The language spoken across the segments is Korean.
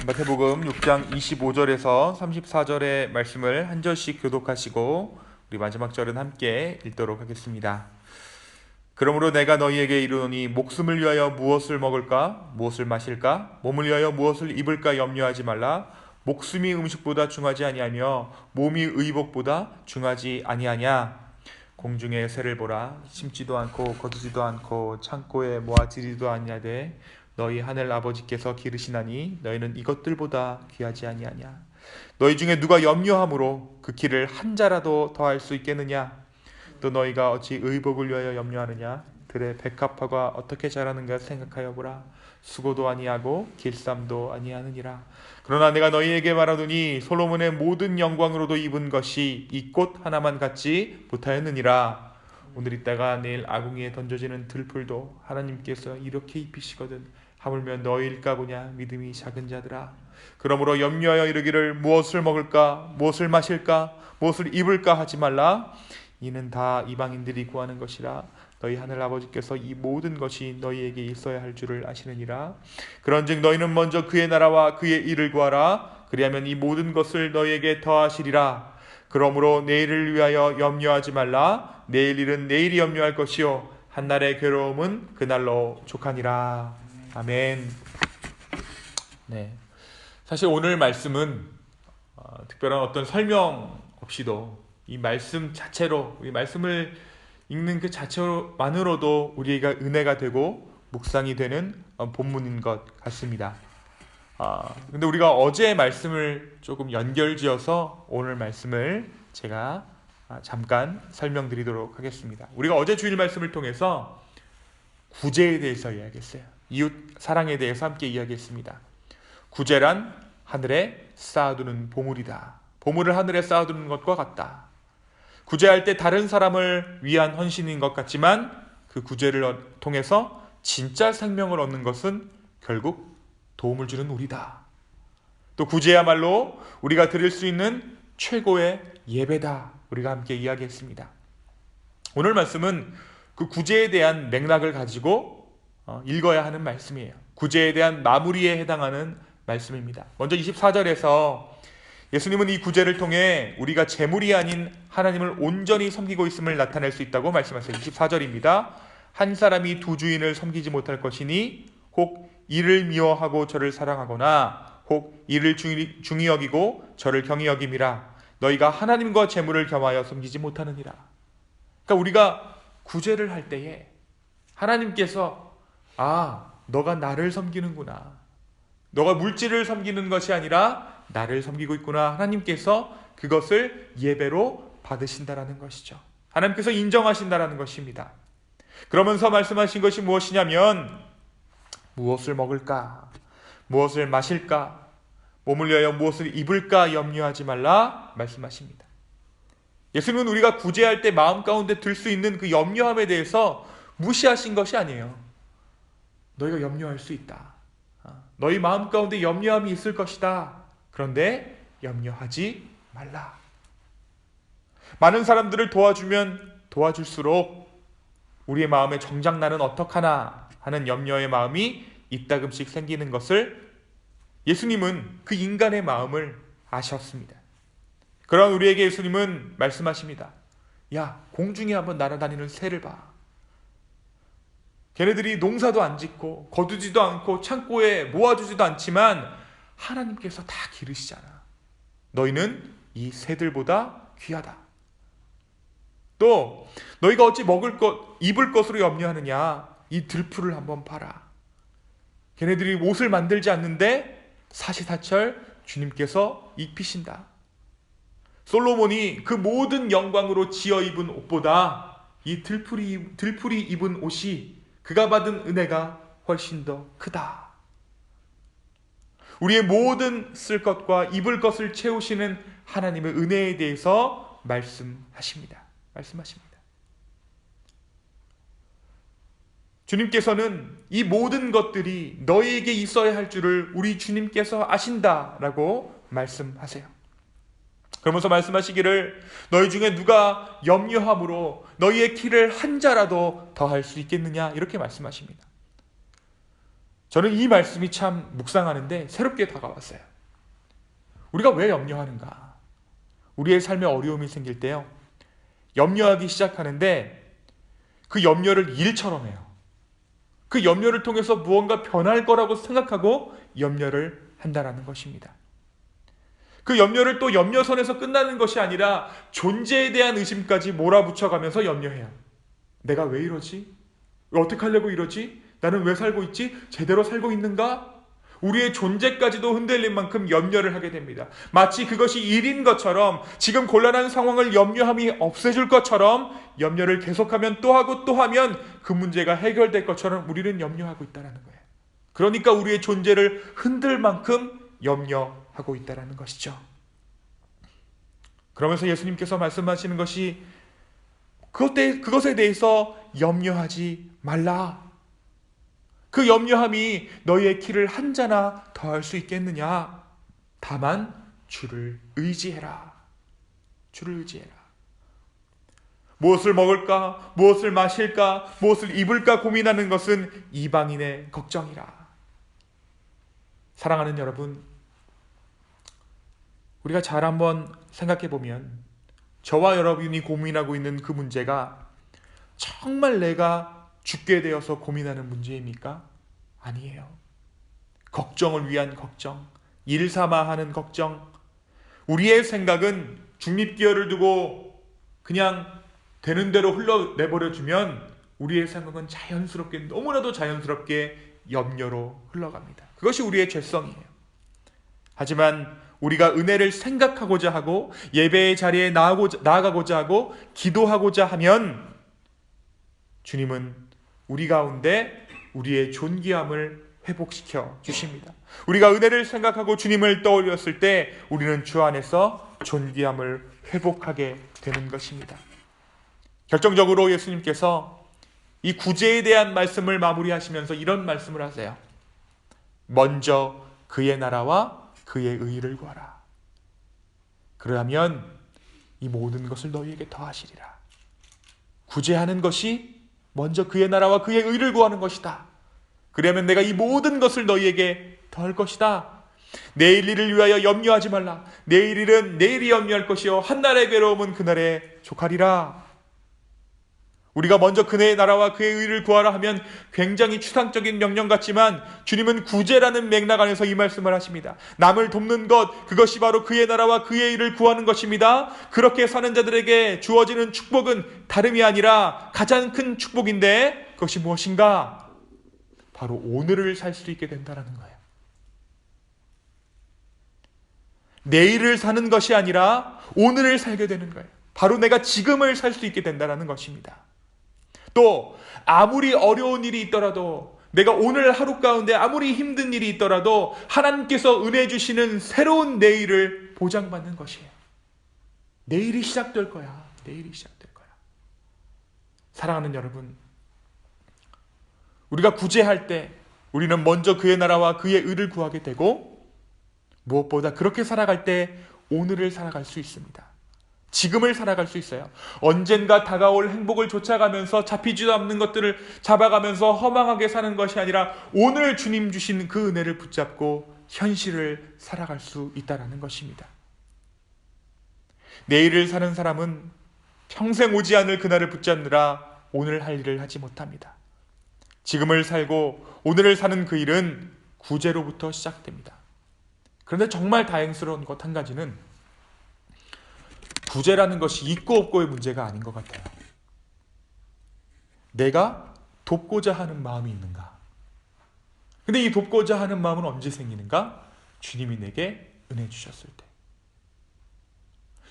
마태복음 6장 25절에서 34절의 말씀을 한 절씩 교독하시고 우리 마지막 절은 함께 읽도록 하겠습니다. 그러므로 내가 너희에게 이르노니 목숨을 위하여 무엇을 먹을까 무엇을 마실까 몸을 위하여 무엇을 입을까 염려하지 말라. 목숨이 음식보다 중하지 아니하며 몸이 의복보다 중하지 아니하냐. 공중의 새를 보라. 심지도 않고 거두지도 않고 창고에 모아지리도 아니하되 너희 하늘 아버지께서 기르시나니 너희는 이것들보다 귀하지 아니하냐. 너희 중에 누가 염려함으로 그 길을 한 자라도 더할 수 있겠느냐. 또 너희가 어찌 의복을 위하여 염려하느냐. 들의 백합화가 어떻게 자라는가 생각하여 보라. 수고도 아니하고 길쌈도 아니하느니라. 그러나 내가 너희에게 말하노니 솔로몬의 모든 영광으로도 입은 것이 이 꽃 하나만 갖지 못하였느니라. 오늘 있다가 내일 아궁이에 던져지는 들풀도 하나님께서 이렇게 입히시거든 하물며 너희일까 보냐. 믿음이 작은 자들아. 그러므로 염려하여 이르기를 무엇을 먹을까 무엇을 마실까 무엇을 입을까 하지 말라. 이는 다 이방인들이 구하는 것이라. 너희 하늘 아버지께서 이 모든 것이 너희에게 있어야 할 줄을 아시느니라. 그런즉 너희는 먼저 그의 나라와 그의 일을 구하라. 그리하면 이 모든 것을 너희에게 더하시리라. 그러므로 내일을 위하여 염려하지 말라. 내일 일은 내일이 염려할 것이요 한날의 괴로움은 그날로 족하니라. 아멘. 네, 사실 오늘 말씀은 특별한 어떤 설명 없이도 이 말씀 자체로, 이 말씀을 읽는 그 자체만으로도 우리가 은혜가 되고 묵상이 되는 본문인 것 같습니다. 근데 우리가 어제의 말씀을 조금 연결지어서 오늘 말씀을 제가 잠깐 설명드리도록 하겠습니다. 우리가 어제 주일 말씀을 통해서 구제에 대해서 이야기했어요. 이웃 사랑에 대해서 함께 이야기했습니다. 구제란 하늘에 쌓아두는 보물이다. 보물을 하늘에 쌓아두는 것과 같다. 구제할 때 다른 사람을 위한 헌신인 것 같지만 그 구제를 통해서 진짜 생명을 얻는 것은 결국 도움을 주는 우리다. 또 구제야말로 우리가 드릴 수 있는 최고의 예배다. 우리가 함께 이야기했습니다. 오늘 말씀은 그 구제에 대한 맥락을 가지고 읽어야 하는 말씀이에요. 구제에 대한 마무리에 해당하는 말씀입니다. 먼저 24절에서 예수님은 이 구제를 통해 우리가 재물이 아닌 하나님을 온전히 섬기고 있음을 나타낼 수 있다고 말씀하세요. 24절입니다. 한 사람이 두 주인을 섬기지 못할 것이니 혹 이를 미워하고 저를 사랑하거나 혹 이를 중히 여기고 저를 경히 여김이라. 너희가 하나님과 재물을 겸하여 섬기지 못하느니라. 그러니까 우리가 구제를 할 때에 하나님께서 너가 나를 섬기는구나. 너가 물질을 섬기는 것이 아니라 나를 섬기고 있구나. 하나님께서 그것을 예배로 받으신다라는 것이죠. 하나님께서 인정하신다라는 것입니다. 그러면서 말씀하신 것이 무엇이냐면 무엇을 먹을까? 무엇을 마실까? 몸을 위하여 무엇을 입을까 염려하지 말라 말씀하십니다. 예수님은 우리가 구제할 때 마음 가운데 들 수 있는 그 염려함에 대해서 무시하신 것이 아니에요. 너희가 염려할 수 있다. 너희 마음 가운데 염려함이 있을 것이다. 그런데 염려하지 말라. 많은 사람들을 도와주면 도와줄수록 우리의 마음에 정작 나는 어떡하나 하는 염려의 마음이 이따금씩 생기는 것을 예수님은 그 인간의 마음을 아셨습니다. 그런 우리에게 예수님은 말씀하십니다. 야, 공중에 한번 날아다니는 새를 봐. 걔네들이 농사도 안 짓고 거두지도 않고 창고에 모아주지도 않지만 하나님께서 다 기르시잖아. 너희는 이 새들보다 귀하다. 또 너희가 어찌 먹을 것, 입을 것으로 염려하느냐. 이 들풀을 한번 봐라. 걔네들이 옷을 만들지 않는데 사시사철 주님께서 입히신다. 솔로몬이 그 모든 영광으로 지어 입은 옷보다 이 들풀이 입은 옷이 그가 받은 은혜가 훨씬 더 크다. 우리의 모든 쓸 것과 입을 것을 채우시는 하나님의 은혜에 대해서 말씀하십니다. 주님께서는 이 모든 것들이 너희에게 있어야 할 줄을 우리 주님께서 아신다라고 말씀하세요. 그러면서 말씀하시기를 너희 중에 누가 염려함으로 너희의 키를 한 자라도 더할 수 있겠느냐 이렇게 말씀하십니다. 저는 이 말씀이 참 묵상하는데 새롭게 다가왔어요. 우리가 왜 염려하는가? 우리의 삶에 어려움이 생길 때요, 염려하기 시작하는데 그 염려를 일처럼 해요. 그 염려를 통해서 무언가 변할 거라고 생각하고 염려를 한다는 것입니다. 그 염려를 또 염려선에서 끝나는 것이 아니라 존재에 대한 의심까지 몰아붙여가면서 염려해요. 내가 왜 이러지? 어떻게 하려고 이러지? 나는 왜 살고 있지? 제대로 살고 있는가? 우리의 존재까지도 흔들릴 만큼 염려를 하게 됩니다. 마치 그것이 일인 것처럼, 지금 곤란한 상황을 염려함이 없애줄 것처럼, 염려를 계속하면 또 하고 또 하면 그 문제가 해결될 것처럼 우리는 염려하고 있다는 거예요. 그러니까 우리의 존재를 흔들 만큼 염려하고 있다는 것이죠. 그러면서 예수님께서 말씀하시는 것이 그것에 대해서 염려하지 말라. 그 염려함이 너희의 키를 한 자나 더할 수 있겠느냐? 다만 주를 의지해라. 주를 의지해라. 무엇을 먹을까? 무엇을 마실까? 무엇을 입을까 고민하는 것은 이방인의 걱정이라. 사랑하는 여러분, 우리가 잘 한번 생각해 보면 저와 여러분이 고민하고 있는 그 문제가 정말 내가 죽게 되어서 고민하는 문제입니까? 아니에요. 걱정을 위한 걱정, 일 삼아 하는 걱정. 우리의 생각은 중립기어를 두고 그냥 되는 대로 흘러내버려주면 우리의 생각은 자연스럽게, 너무나도 자연스럽게 염려로 흘러갑니다. 그것이 우리의 죄성이에요. 하지만 우리가 은혜를 생각하고자 하고 예배의 자리에 나아가고자 하고 기도하고자 하면 주님은 우리 가운데 우리의 존귀함을 회복시켜 주십니다. 우리가 은혜를 생각하고 주님을 떠올렸을 때 우리는 주 안에서 존귀함을 회복하게 되는 것입니다. 결정적으로 예수님께서 이 구제에 대한 말씀을 마무리하시면서 이런 말씀을 하세요. 먼저 그의 나라와 그의 의를 구하라. 그러면 이 모든 것을 너희에게 더하시리라. 구제하는 것이 먼저 그의 나라와 그의 의를 구하는 것이다. 그러면 내가 이 모든 것을 너희에게 더할 것이다. 내일 일을 위하여 염려하지 말라. 내일 일은 내일이 염려할 것이요 한날의 괴로움은 그날에 족하리라. 우리가 먼저 그의 나라와 그의 의를 구하라 하면 굉장히 추상적인 명령 같지만 주님은 구제라는 맥락 안에서 이 말씀을 하십니다. 남을 돕는 것, 그것이 바로 그의 나라와 그의 의를 구하는 것입니다. 그렇게 사는 자들에게 주어지는 축복은 다름이 아니라 가장 큰 축복인데 그것이 무엇인가? 바로 오늘을 살 수 있게 된다는 거예요. 내일을 사는 것이 아니라 오늘을 살게 되는 거예요. 바로 내가 지금을 살 수 있게 된다는 것입니다. 또 아무리 어려운 일이 있더라도, 내가 오늘 하루 가운데 아무리 힘든 일이 있더라도 하나님께서 은혜 주시는 새로운 내일을 보장받는 것이에요. 내일이 시작될 거야. 내일이 시작될 거야. 사랑하는 여러분, 우리가 구제할 때 우리는 먼저 그의 나라와 그의 의를 구하게 되고, 무엇보다 그렇게 살아갈 때 오늘을 살아갈 수 있습니다. 지금을 살아갈 수 있어요. 언젠가 다가올 행복을 쫓아가면서 잡히지도 않는 것들을 잡아가면서 허망하게 사는 것이 아니라 오늘 주님 주신 그 은혜를 붙잡고 현실을 살아갈 수 있다는 것입니다. 내일을 사는 사람은 평생 오지 않을 그날을 붙잡느라 오늘 할 일을 하지 못합니다. 지금을 살고 오늘을 사는 그 일은 구제로부터 시작됩니다. 그런데 정말 다행스러운 것 한 가지는 구제라는 것이 있고 없고의 문제가 아닌 것 같아요. 내가 돕고자 하는 마음이 있는가? 근데 이 돕고자 하는 마음은 언제 생기는가? 주님이 내게 은혜 주셨을 때.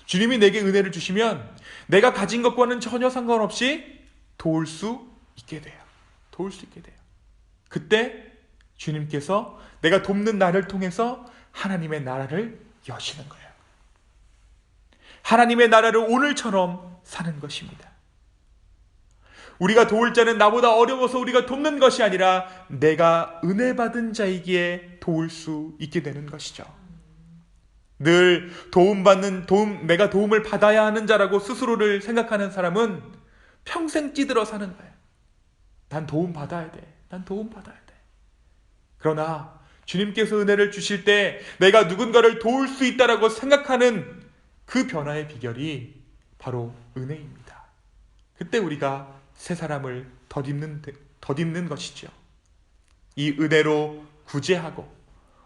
주님이 내게 은혜를 주시면 내가 가진 것과는 전혀 상관없이 도울 수 있게 돼요. 도울 수 있게 돼요. 그때 주님께서 내가 돕는 나를 통해서 하나님의 나라를 여시는 거예요. 하나님의 나라를 오늘처럼 사는 것입니다. 우리가 도울 자는 나보다 어려워서 우리가 돕는 것이 아니라 내가 은혜 받은 자이기에 도울 수 있게 되는 것이죠. 늘 내가 도움을 받아야 하는 자라고 스스로를 생각하는 사람은 평생 찌들어 사는 거예요. 난 도움 받아야 돼. 난 도움 받아야 돼. 그러나 주님께서 은혜를 주실 때 내가 누군가를 도울 수 있다라고 생각하는 그 변화의 비결이 바로 은혜입니다. 그때 우리가 새 사람을 덧입는 것이죠. 이 은혜로 구제하고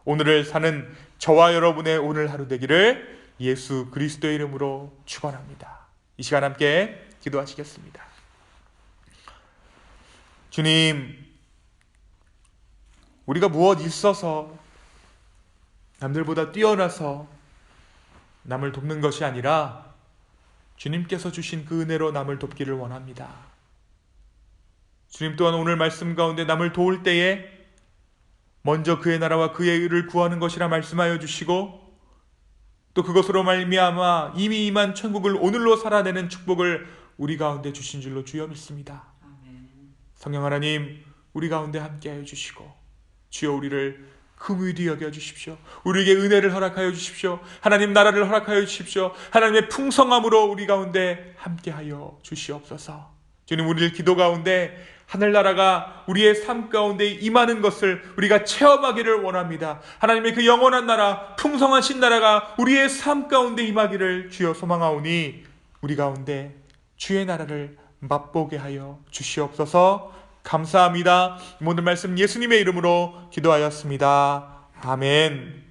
오늘을 사는 저와 여러분의 오늘 하루 되기를 예수 그리스도의 이름으로 축원합니다. 이 시간 함께 기도하시겠습니다. 주님, 우리가 무엇 있어서 남들보다 뛰어나서 남을 돕는 것이 아니라 주님께서 주신 그 은혜로 남을 돕기를 원합니다. 주님 또한 오늘 말씀 가운데 남을 도울 때에 먼저 그의 나라와 그의 의를 구하는 것이라 말씀하여 주시고 또 그것으로 말미암아 이미 임한 천국을 오늘로 살아내는 축복을 우리 가운데 주신 줄로 주여 믿습니다. 성령 하나님, 우리 가운데 함께하여 주시고 주여 우리를 긍휼히 여겨 주십시오. 우리에게 은혜를 허락하여 주십시오. 하나님 나라를 허락하여 주십시오. 하나님의 풍성함으로 우리 가운데 함께하여 주시옵소서. 주님, 우리를 기도 가운데 하늘나라가 우리의 삶 가운데 임하는 것을 우리가 체험하기를 원합니다. 하나님의 그 영원한 나라, 풍성하신 나라가 우리의 삶 가운데 임하기를 주여 소망하오니 우리 가운데 주의 나라를 맛보게 하여 주시옵소서. 감사합니다. 모든 말씀 예수님의 이름으로 기도하였습니다. 아멘.